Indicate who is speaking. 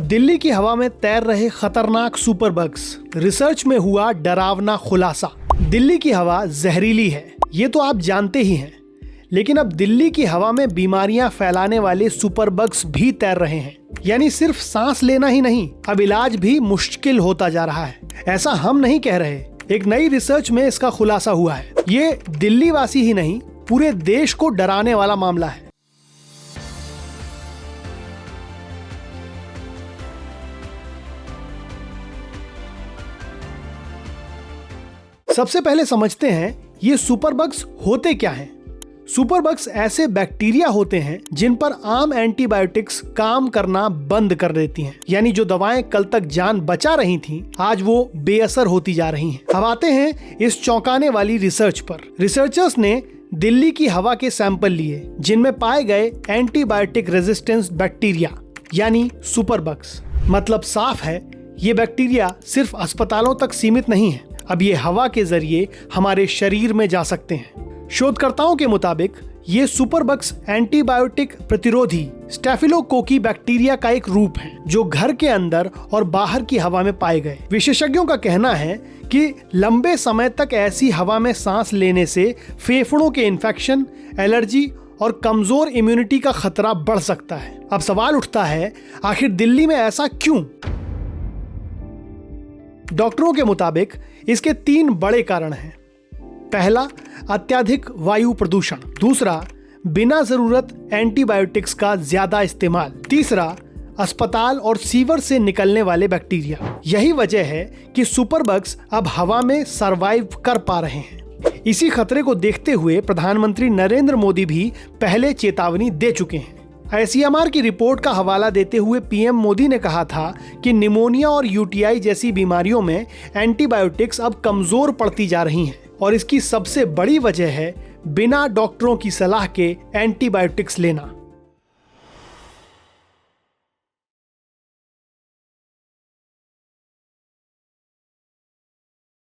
Speaker 1: दिल्ली की हवा में तैर रहे खतरनाक सुपर बग्स, रिसर्च में हुआ डरावना खुलासा। दिल्ली की हवा जहरीली है, ये तो आप जानते ही हैं, लेकिन अब दिल्ली की हवा में बीमारियां फैलाने वाले सुपर बग्स भी तैर रहे हैं। यानी सिर्फ सांस लेना ही नहीं, अब इलाज भी मुश्किल होता जा रहा है। ऐसा हम नहीं कह रहे, एक नई रिसर्च में इसका खुलासा हुआ है। ये दिल्ली वासी ही नहीं, पूरे देश को डराने वाला मामला है। सबसे पहले समझते हैं ये सुपर बग्स होते क्या हैं। सुपर बग्स ऐसे बैक्टीरिया होते हैं जिन पर आम एंटीबायोटिक्स काम करना बंद कर देती हैं। यानी जो दवाएं कल तक जान बचा रही थीं, आज वो बेअसर होती जा रही हैं। अब आते हैं इस चौंकाने वाली रिसर्च पर। रिसर्चर्स ने दिल्ली की हवा के सैंपल लिए जिनमें पाए गए एंटीबायोटिक रेजिस्टेंस बैक्टीरिया यानी सुपर बग्स। मतलब साफ है, ये बैक्टीरिया सिर्फ अस्पतालों तक सीमित नहीं है, अब ये हवा के जरिए हमारे शरीर में जा सकते हैं। शोधकर्ताओं के मुताबिक ये सुपर बग्स एंटीबायोटिक प्रतिरोधी स्टेफिलोकोकी बैक्टीरिया का एक रूप है जो घर के अंदर और बाहर की हवा में पाए गए। विशेषज्ञों का कहना है कि लंबे समय तक ऐसी हवा में सांस लेने से फेफड़ों के इन्फेक्शन, एलर्जी और कमजोर इम्यूनिटी का खतरा बढ़ सकता है। अब सवाल उठता है, आखिर दिल्ली में ऐसा क्यों? डॉक्टरों के मुताबिक इसके 3 बड़े कारण हैं। पहला, अत्यधिक वायु प्रदूषण। दूसरा, बिना जरूरत एंटीबायोटिक्स का ज्यादा इस्तेमाल। तीसरा, अस्पताल और सीवर से निकलने वाले बैक्टीरिया। यही वजह है कि सुपर बग्स अब हवा में सरवाइव कर पा रहे हैं। इसी खतरे को देखते हुए प्रधानमंत्री नरेंद्र मोदी भी पहले चेतावनी दे चुके हैं। ICMR की रिपोर्ट का हवाला देते हुए पीएम मोदी ने कहा था कि निमोनिया और यूटीआई जैसी बीमारियों में एंटीबायोटिक्स अब कमजोर पड़ती जा रही हैं और इसकी सबसे बड़ी वजह है बिना डॉक्टरों की सलाह के एंटीबायोटिक्स लेना।